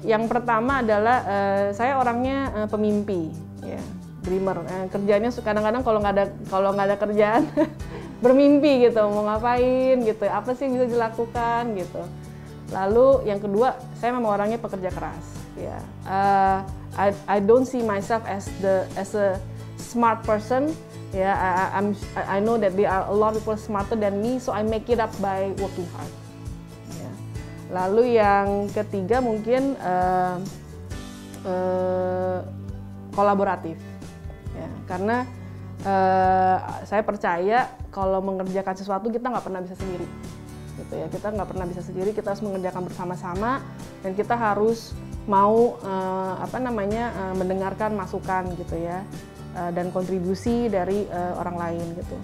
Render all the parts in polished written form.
Yang pertama adalah saya orangnya pemimpi, ya, dreamer. Kerjanya kadang-kadang kalau nggak ada kerjaan bermimpi gitu, mau ngapain gitu, apa sih yang bisa dilakukan gitu. Lalu yang kedua, saya memang orangnya pekerja keras. Ya, I don't see myself as a smart person. Ya, I know that there are a lot of people smarter than me, so I make it up by working hard. Ya. Lalu yang ketiga mungkin kolaboratif. Ya, karena saya percaya kalau mengerjakan sesuatu kita nggak pernah bisa sendiri. Gitu ya, kita nggak pernah bisa sendiri, kita harus mengerjakan bersama-sama dan kita harus mau mendengarkan masukan gitu ya, dan kontribusi dari orang lain gitu.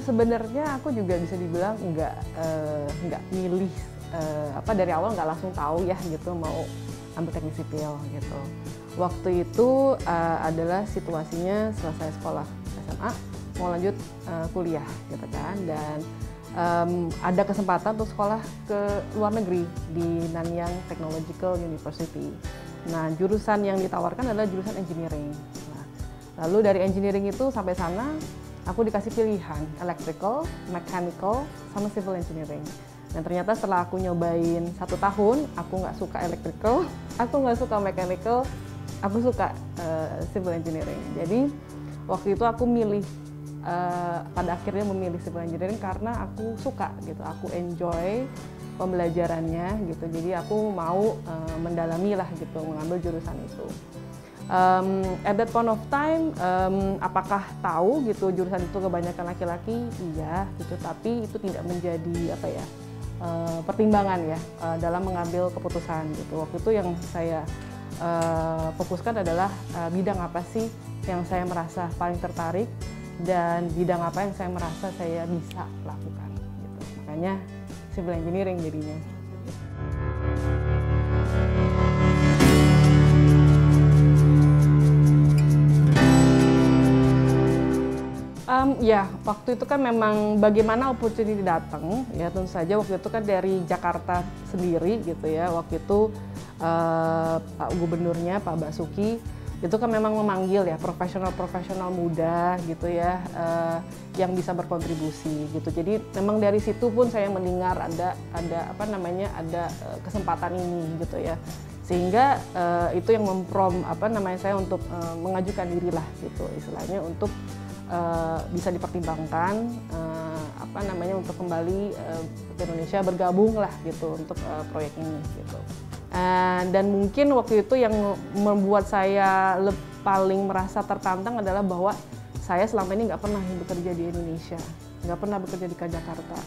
Sebenarnya aku juga bisa dibilang nggak milih dari awal, nggak langsung tahu ya gitu mau ambil teknik sipil gitu. Waktu itu adalah situasinya selesai sekolah SMA, mau lanjut kuliah gitu kan, dan ada kesempatan untuk sekolah ke luar negeri di Nanyang Technological University. Nah, jurusan yang ditawarkan adalah jurusan engineering. Nah, lalu dari engineering itu sampai sana aku dikasih pilihan electrical, mechanical, sama civil engineering. Dan ternyata setelah aku nyobain 1 tahun, aku nggak suka electrical, aku nggak suka mechanical, aku suka civil engineering. Jadi waktu itu aku pada akhirnya memilih civil engineering karena aku suka gitu, aku enjoy pembelajarannya gitu. Jadi aku mau mendalami lah gitu, mengambil jurusan itu. At that point of time, apakah tahu gitu jurusan itu kebanyakan laki-laki? Iya gitu, tapi itu tidak menjadi pertimbangan ya dalam mengambil keputusan gitu. Waktu itu yang saya fokuskan adalah bidang apa sih yang saya merasa paling tertarik dan bidang apa yang saya merasa saya bisa lakukan gitu. Makanya civil engineering jadinya. Ya, waktu itu kan memang bagaimana opportunity datang, ya tentu saja waktu itu kan dari Jakarta sendiri gitu ya. Waktu itu Pak Gubernurnya, Pak Basuki, itu kan memang memanggil ya profesional-profesional muda gitu ya, yang bisa berkontribusi gitu. Jadi memang dari situ pun saya mendengar ada kesempatan ini gitu ya. Sehingga itu yang saya untuk mengajukan diri lah gitu, istilahnya untuk bisa dipertimbangkan untuk kembali ke Indonesia, bergabung lah gitu untuk proyek ini gitu. Dan mungkin waktu itu yang membuat saya paling merasa tertantang adalah bahwa saya selama ini nggak pernah bekerja di Indonesia, nggak pernah bekerja di Jakarta.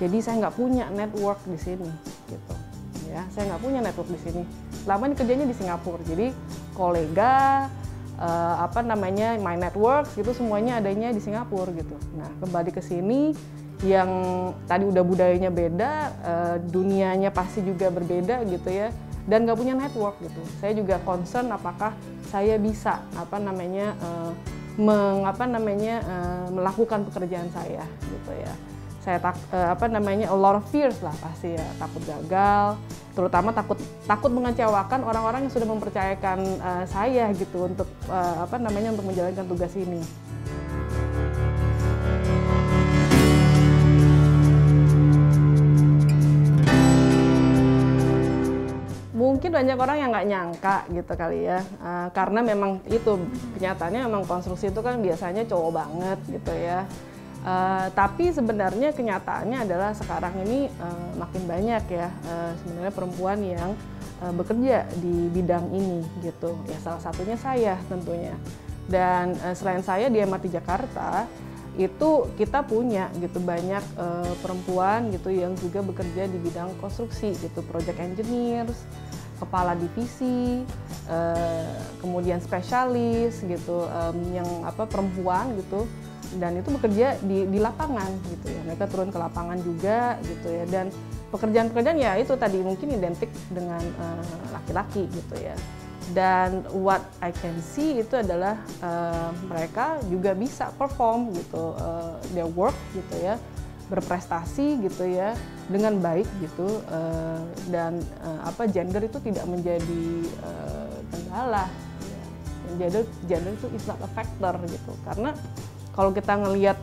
Jadi saya nggak punya network di sini gitu. Ya, saya nggak punya network di sini. Selama ini kerjanya di Singapura. Jadi kolega my network gitu semuanya adanya di Singapura gitu. Nah, kembali ke sini yang tadi udah budayanya beda, dunianya pasti juga berbeda gitu ya, dan nggak punya network gitu. Saya juga concern apakah saya bisa melakukan pekerjaan saya gitu ya. Saya a lot of fears lah pasti ya, takut gagal, terutama takut mengecewakan orang-orang yang sudah mempercayakan saya gitu untuk untuk menjalankan tugas ini. Mungkin banyak orang yang nggak nyangka gitu kali ya, karena memang itu kenyataannya memang konstruksi itu kan biasanya cowok banget gitu ya. Tapi sebenarnya kenyataannya adalah sekarang ini makin banyak ya sebenarnya perempuan yang bekerja di bidang ini gitu. Ya salah satunya saya tentunya. Dan selain saya di MRT Jakarta itu kita punya gitu banyak perempuan gitu yang juga bekerja di bidang konstruksi gitu, project engineers, kepala divisi, kemudian spesialis gitu, yang perempuan gitu. Dan itu bekerja di lapangan gitu ya, mereka turun ke lapangan juga gitu ya, dan pekerjaan-pekerjaan ya itu tadi mungkin identik dengan laki-laki gitu ya. Dan what I can see itu adalah mereka juga bisa perform gitu, their work gitu ya, berprestasi gitu ya dengan baik gitu, dan gender itu tidak menjadi kendala. Gender itu is not a factor gitu, karena kalau kita ngelihat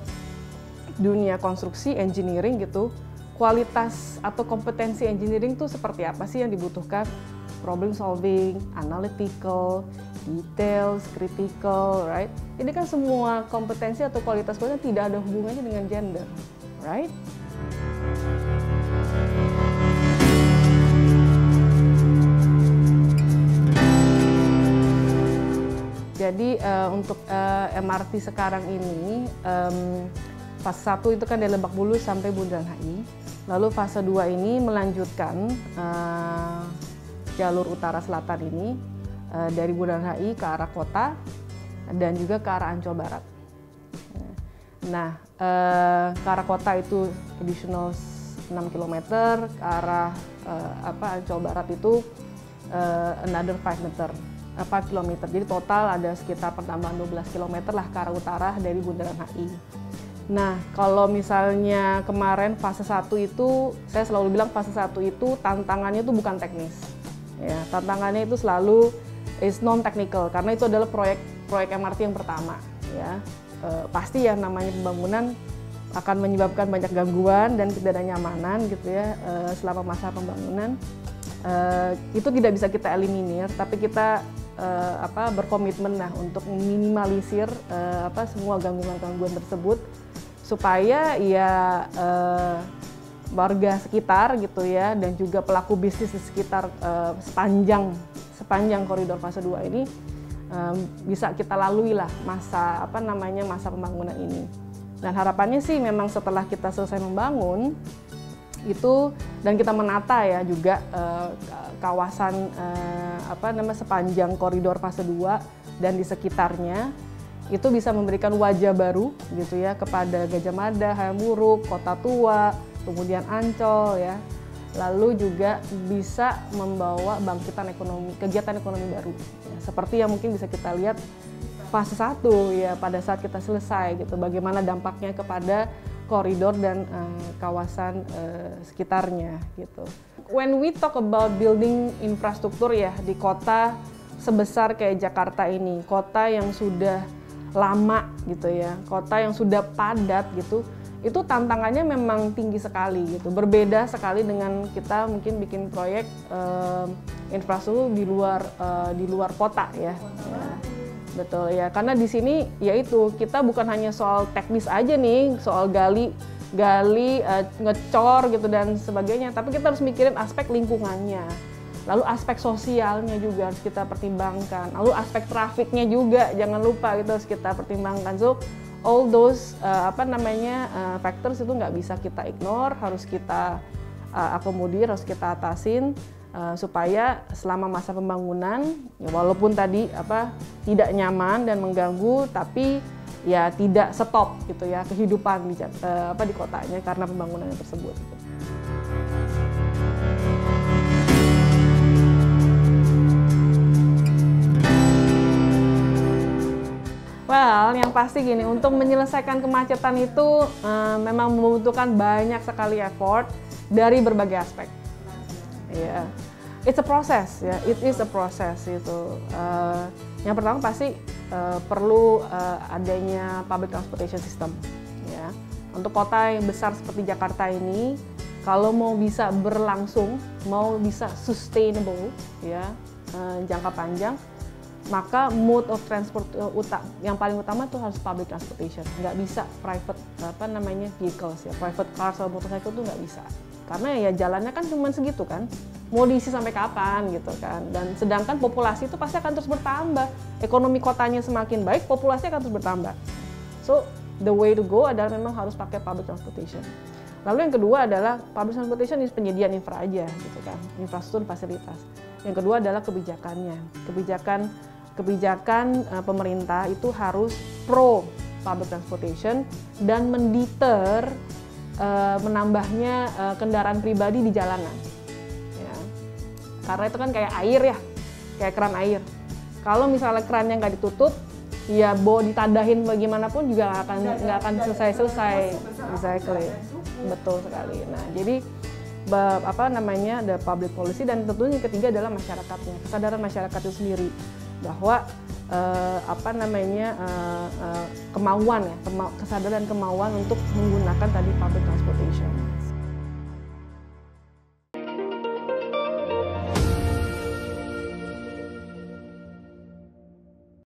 dunia konstruksi engineering gitu, kualitas atau kompetensi engineering itu seperti apa sih yang dibutuhkan? Problem solving, analytical, details, critical, right? Ini kan semua kompetensi atau kualitas tidak ada hubungannya dengan gender, right? Jadi untuk MRT sekarang ini, fase 1 itu kan dari Lebak Bulus sampai Bundaran HI. Lalu fase 2 ini melanjutkan jalur utara selatan ini dari Bundaran HI ke arah kota dan juga ke arah Ancol Barat. Nah, ke arah kota itu additional 6 km, ke arah Ancol Barat itu another 5 km. Jadi total ada sekitar pertambahan 12 km lah ke arah utara dari Bundaran HI. Nah, kalau misalnya kemarin fase 1 itu, saya selalu bilang fase 1 itu tantangannya itu bukan teknis. Ya, tantangannya itu selalu is non-technical, karena itu adalah proyek MRT yang pertama. Ya, pasti ya namanya pembangunan akan menyebabkan banyak gangguan dan ketidaknyamanan gitu ya selama masa pembangunan. Itu tidak bisa kita eliminir, tapi kita berkomitmen untuk meminimalisir semua gangguan-gangguan tersebut supaya ya warga sekitar gitu ya dan juga pelaku bisnis di sekitar sepanjang koridor fase 2 ini bisa kita lalui lah masa masa pembangunan ini. Dan harapannya sih memang setelah kita selesai membangun itu dan kita menata ya juga kawasan sepanjang koridor fase 2 dan di sekitarnya itu bisa memberikan wajah baru gitu ya kepada Gajah Mada, Hayam Wuruk, Kota Tua, kemudian Ancol ya. Lalu juga bisa membawa bangkitan ekonomi, kegiatan ekonomi baru. Ya, seperti yang mungkin bisa kita lihat fase 1 ya pada saat kita selesai gitu, bagaimana dampaknya kepada koridor dan kawasan sekitarnya gitu. When we talk about building infrastruktur ya di kota sebesar kayak Jakarta ini, kota yang sudah lama gitu ya, kota yang sudah padat gitu, itu tantangannya memang tinggi sekali gitu. Berbeda sekali dengan kita mungkin bikin proyek infrastruktur di luar kota ya. Ya. Betul ya, karena di sini yaitu kita bukan hanya soal teknis aja nih, soal gali, ngecor gitu dan sebagainya, tapi kita harus mikirin aspek lingkungannya. Lalu aspek sosialnya juga harus kita pertimbangkan. Lalu aspek trafiknya juga jangan lupa gitu harus kita pertimbangkan. So all those factors itu nggak bisa kita ignore, harus kita akomodir, harus kita atasin supaya selama masa pembangunan ya walaupun tadi tidak nyaman dan mengganggu, tapi ya tidak stop gitu ya kehidupan di kotanya karena pembangunan tersebut. Well, yang pasti gini, untuk menyelesaikan kemacetan itu memang membutuhkan banyak sekali effort dari berbagai aspek. Ya, yeah. It's a process ya, it is a process itu. Yang pertama pasti perlu adanya public transportation system. Ya, untuk kota yang besar seperti Jakarta ini, kalau mau bisa berlangsung, mau bisa sustainable, ya jangka panjang, maka mode of transport yang paling utama itu harus public transportation. Nggak bisa private vehicles ya, private cars atau motorcycle itu nggak bisa. Karena ya jalannya kan cuma segitu kan, mau diisi sampai kapan gitu kan. Dan sedangkan populasi itu pasti akan terus bertambah. Ekonomi kotanya semakin baik, populasi akan terus bertambah. So the way to go adalah memang harus pakai public transportation. Lalu yang kedua adalah public transportation ini penyediaan infra aja gitu kan, infrastruktur fasilitas. Yang kedua adalah kebijakannya. Kebijakan pemerintah itu harus pro public transportation dan mendeter menambahnya kendaraan pribadi di jalanan. Ya. Karena itu kan kayak air ya. kayak keran air. Kalau misalnya kerannya nggak ditutup, ya ditadahin bagaimanapun juga nggak akan selesai exactly, betul sekali. Nah jadi ada public policy, dan tentunya yang ketiga adalah masyarakatnya, kesadaran masyarakat itu sendiri bahwa kemauan ya, kesadaran kemauan untuk menggunakan tadi public transportation.